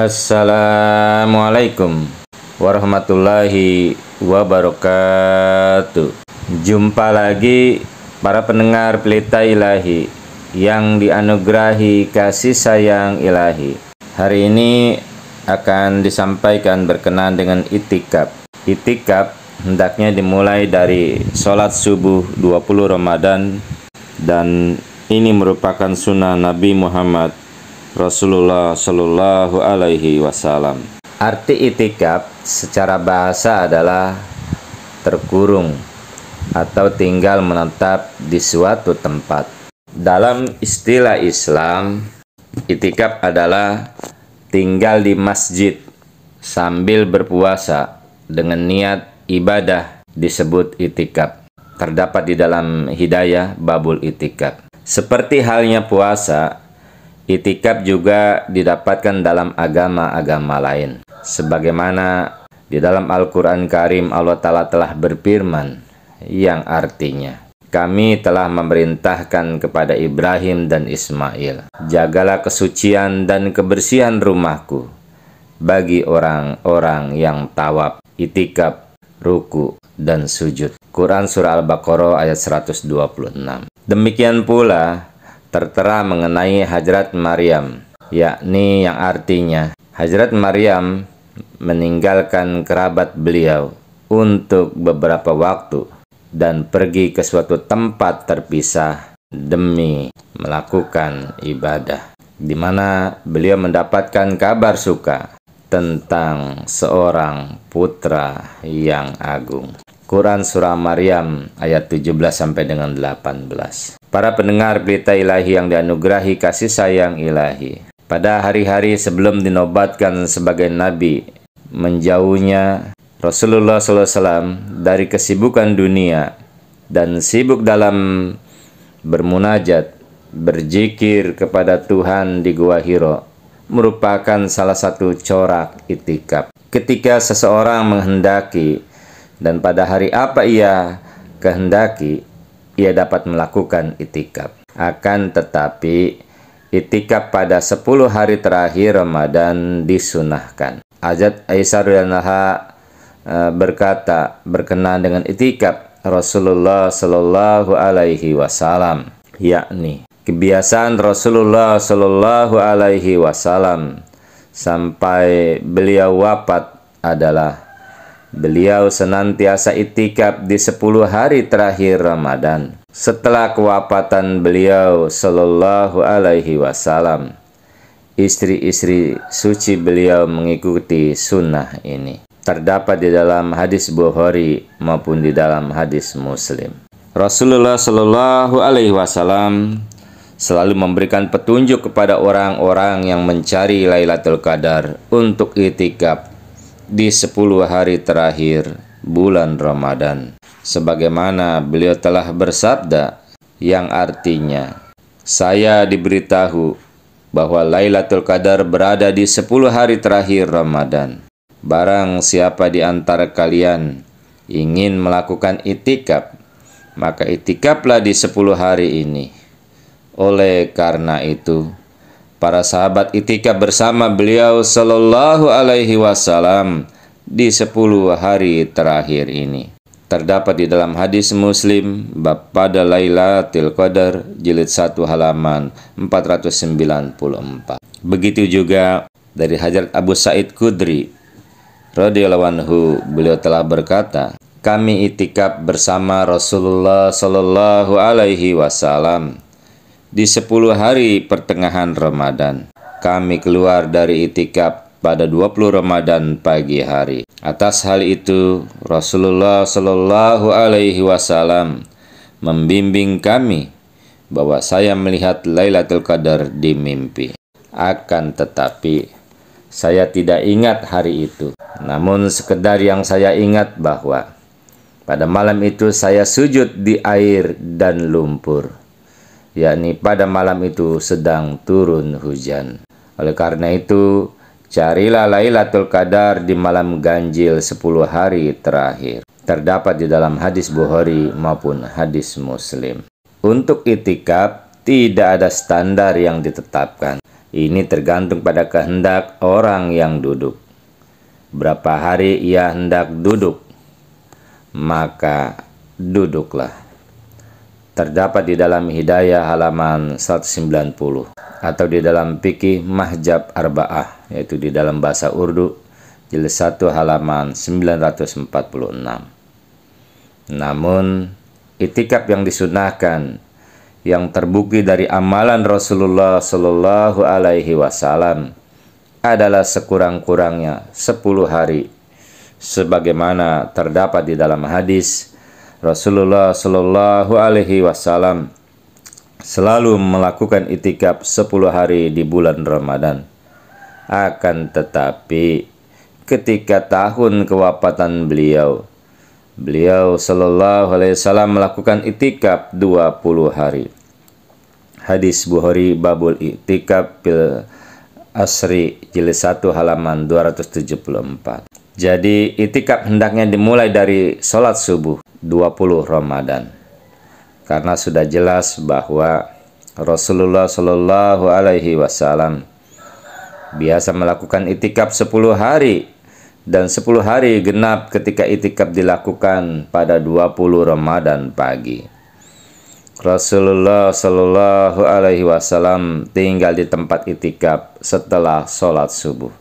Assalamualaikum warahmatullahi wabarakatuh. Jumpa lagi para pendengar Pelita Ilahi yang dianugerahi kasih sayang ilahi. Hari ini akan disampaikan berkenaan dengan itikaf. Itikaf hendaknya dimulai dari sholat subuh 20 Ramadan, dan ini merupakan sunnah Nabi Muhammad Rasulullah Shallallahu Alaihi Wasallam. Arti itikaf secara bahasa adalah terkurung atau tinggal menetap di suatu tempat. Dalam istilah Islam, itikaf adalah tinggal di masjid sambil berpuasa dengan niat ibadah, disebut itikaf. Terdapat di dalam Hidayah Babul Itikaf. Seperti halnya puasa, itikaf juga didapatkan dalam agama-agama lain. Sebagaimana di dalam Al-Quran Karim Allah Ta'ala telah berfirman yang artinya, kami telah memerintahkan kepada Ibrahim dan Ismail, jagalah kesucian dan kebersihan rumahku bagi orang-orang yang tawaf, itikaf, ruku, dan sujud. Quran Surah Al-Baqarah ayat 126. Demikian pula tertera mengenai Hadrat Maryam, yakni yang artinya Hadrat Maryam meninggalkan kerabat beliau untuk beberapa waktu dan pergi ke suatu tempat terpisah demi melakukan ibadah, di mana beliau mendapatkan kabar suka tentang seorang putra yang agung. Quran Surah Maryam ayat 17 sampai dengan 18. Para pendengar Pelita Ilahi yang dianugerahi kasih sayang ilahi, pada hari-hari sebelum dinobatkan sebagai nabi, menjauhnya Rasulullah SAW dari kesibukan dunia dan sibuk dalam bermunajat, berzikir kepada Tuhan di Gua Hiro, merupakan salah satu corak itikaf. Ketika seseorang menghendaki dan pada hari apa ia kehendaki, ia dapat melakukan itikaf. Akan tetapi, itikaf pada 10 hari terakhir Ramadan disunahkan. Hazrat Aisyah radhiyallahu anha berkata berkenaan dengan itikaf Rasulullah Shallallahu Alaihi Wasallam, yakni kebiasaan Rasulullah Shallallahu Alaihi Wasallam sampai beliau wafat adalah beliau senantiasa itikaf di 10 hari terakhir Ramadan. Setelah kewafatan beliau Shallallahu Alaihi Wasallam, istri-istri suci beliau mengikuti sunnah ini. Terdapat di dalam hadis Bukhari maupun di dalam hadis Muslim. Rasulullah Shallallahu Alaihi Wasallam selalu memberikan petunjuk kepada orang-orang yang mencari Lailatul Qadar untuk itikaf di 10 hari terakhir bulan Ramadan. Sebagaimana beliau telah bersabda yang artinya, saya diberitahu bahwa Lailatul Qadar berada di 10 hari terakhir Ramadan. Barang siapa di antara kalian ingin melakukan itikaf, maka itikaflah di 10 hari ini. Oleh karena itu, para sahabat itikaf bersama beliau Sallallahu Alaihi Wasallam di 10 hari terakhir ini. Terdapat di dalam hadis Muslim bab pada Lailatul Qadar jilid 1 halaman 494. Begitu juga dari Hadrat Abu Sa'id Khudri radhiyallahu anhu, beliau telah berkata, kami itikaf bersama Rasulullah Sallallahu Alaihi Wasallam di 10 hari pertengahan Ramadan. Kami keluar dari itikaf pada 20 Ramadan pagi hari. Atas hal itu, Rasulullah Shallallahu Alaihi Wasallam membimbing kami bahwa saya melihat Lailatul Qadar di mimpi. Akan tetapi, saya tidak ingat hari itu. Namun sekedar yang saya ingat bahwa pada malam itu saya sujud di air dan lumpur, yakni pada malam itu sedang turun hujan. Oleh karena itu, carilah Lailatul Qadar di malam ganjil 10 hari terakhir. Terdapat di dalam hadis Bukhari maupun hadis Muslim. Untuk itikaf tidak ada standar yang ditetapkan. Ini tergantung pada kehendak orang yang duduk. Berapa hari ia hendak duduk, maka duduklah. Terdapat di dalam Hidayah halaman 190 atau di dalam Fikih Mahjab Arba'ah, yaitu di dalam bahasa Urdu jilid 1 halaman 946. Namun itikaf yang disunahkan yang terbukti dari amalan Rasulullah Shallallahu Alaihi Wasallam adalah sekurang-kurangnya 10 hari, sebagaimana terdapat di dalam hadis Rasulullah Shallallahu Alaihi Wasallam selalu melakukan itikaf 10 hari di bulan Ramadan. Akan tetapi ketika tahun kewafatan beliau Shallallahu Alaihi Wasallam melakukan itikaf 20 hari. Hadis Bukhari babul itikaf bil Asri jilid 1 halaman 274. Jadi itikaf hendaknya dimulai dari sholat subuh 20 Ramadan. Karena sudah jelas bahwa Rasulullah Shallallahu Alaihi Wasallam biasa melakukan itikaf 10 hari dan 10 hari genap ketika itikaf dilakukan pada 20 Ramadan pagi. Rasulullah Shallallahu Alaihi Wasallam tinggal di tempat itikaf setelah sholat subuh.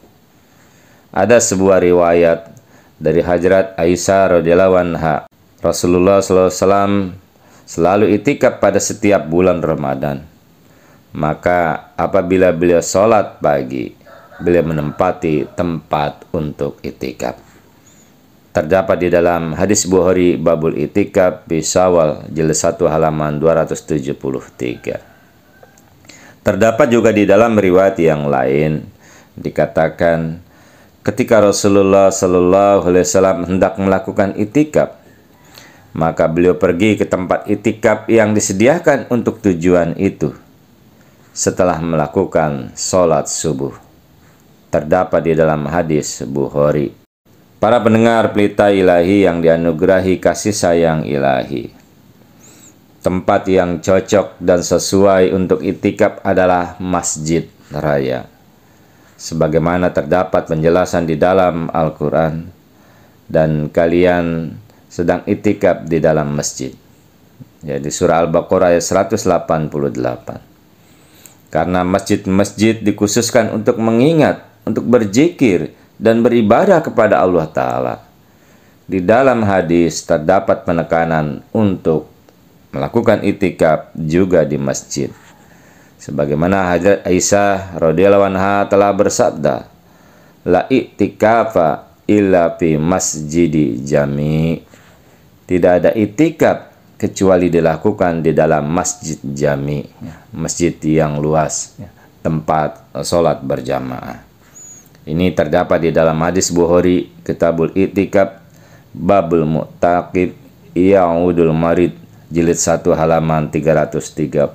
Ada sebuah riwayat dari Hajrat Aisyah radhiyallahu anha, Rasulullah Shallallahu Alaihi Wasallam selalu itikaf pada setiap bulan Ramadan. Maka apabila beliau sholat pagi, beliau menempati tempat untuk itikaf. Terdapat di dalam hadis Bukhari babul itikaf bi Syawal jilid 1 halaman 273. Terdapat juga di dalam riwayat yang lain dikatakan ketika Rasulullah Shallallahu Alaihi Wasallam hendak melakukan itikaf, maka beliau pergi ke tempat itikaf yang disediakan untuk tujuan itu setelah melakukan sholat subuh. Terdapat di dalam hadis Bukhari. Para pendengar pelita ilahi yang dianugerahi kasih sayang ilahi, tempat yang cocok dan sesuai untuk itikaf adalah masjid raya. Sebagaimana terdapat penjelasan di dalam Al-Quran, dan kalian sedang itikaf di dalam masjid. Jadi surah Al-Baqarah ayat 188. Karena masjid-masjid dikhususkan untuk mengingat, untuk berzikir, dan beribadah kepada Allah Ta'ala. Di dalam hadis terdapat penekanan untuk melakukan itikaf juga di masjid. Sebagaimana Hajrat Aisyah radhiyallahu anha telah bersabda, la i'tikafa illa fi masjidi jami. Tidak ada itikaf kecuali dilakukan di dalam masjid jami, masjid yang luas, tempat sholat berjamaah. Ini terdapat di dalam hadis Bukhari Kitabul Itikaf Babul Mu'taqib Ya'udul Marid jilid 1 halaman 335.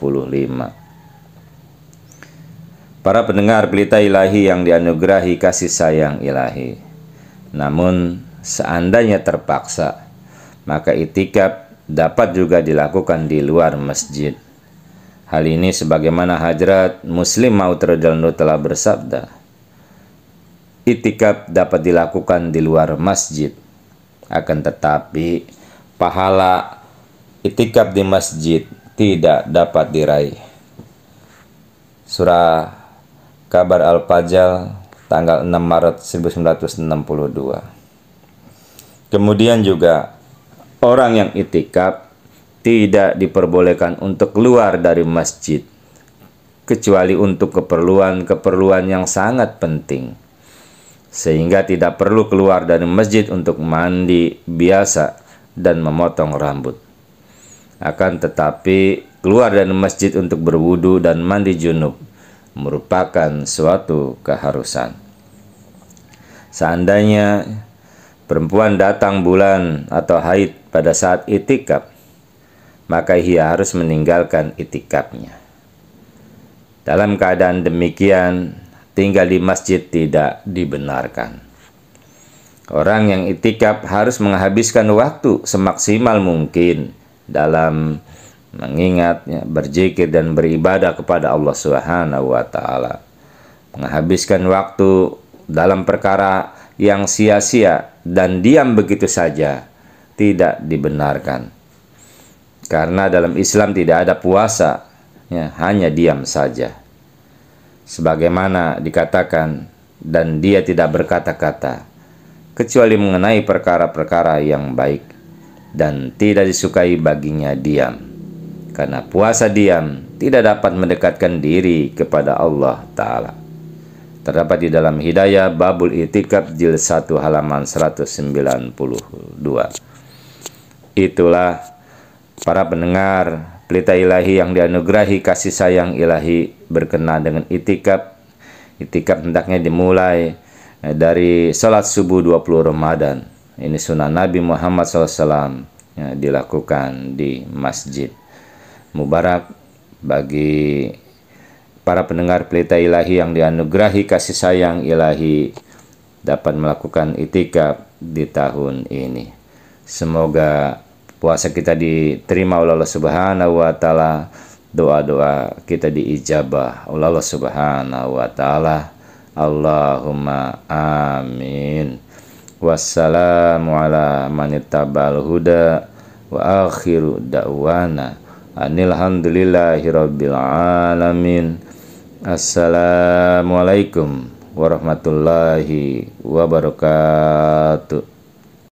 Para pendengar pelita ilahi yang dianugerahi kasih sayang ilahi, namun seandainya terpaksa, maka itikaf dapat juga dilakukan di luar masjid. Hal ini sebagaimana Hajrat Muslim Maud radhiyallahu anhu telah bersabda, itikaf dapat dilakukan di luar masjid, akan tetapi pahala itikaf di masjid tidak dapat diraih. Surah Kabar Al-Fajr tanggal 6 Maret 1962. Kemudian juga orang yang itikaf tidak diperbolehkan untuk keluar dari masjid kecuali untuk keperluan-keperluan yang sangat penting, sehingga tidak perlu keluar dari masjid untuk mandi biasa dan memotong rambut. Akan tetapi keluar dari masjid untuk berwudu dan mandi junub merupakan suatu keharusan. Seandainya perempuan datang bulan atau haid pada saat itikaf, maka ia harus meninggalkan itikafnya. Dalam keadaan demikian, tinggal di masjid tidak dibenarkan. Orang yang itikaf harus menghabiskan waktu semaksimal mungkin dalam mengingat, berzikir dan beribadah kepada Allah Subhanahu wa Ta'ala. menghabiskan waktu dalam perkara yang sia-sia dan diam begitu saja tidak dibenarkan. Karena dalam Islam tidak ada puasa, ya, hanya diam saja. Sebagaimana dikatakan, dan dia tidak berkata-kata, kecuali mengenai perkara-perkara yang baik, dan tidak disukai baginya diam. Karena puasa diam tidak dapat mendekatkan diri kepada Allah Ta'ala. Terdapat di dalam Hidayah Babul I'tikaf jilid 1 halaman 192. Itulah para pendengar Pelita Ilahi yang dianugerahi kasih sayang ilahi berkenaan dengan itikaf. Itikaf hendaknya dimulai dari salat subuh 20 Ramadan. Ini sunnah Nabi Muhammad SAW, ya, dilakukan di masjid. Mubarak bagi para pendengar Pelita Ilahi yang dianugerahi kasih sayang ilahi dapat melakukan itikaf di tahun ini. Semoga puasa kita diterima oleh Allah Subhanahu wa Ta'ala, doa-doa kita diijabah oleh Allah Subhanahu wa Ta'ala. Allahumma amin. Wassalamu ala manittabal huda wa akhiru da'wana anilhamdulillahi rabbil alamin. Assalamualaikum warahmatullahi wabarakatuh.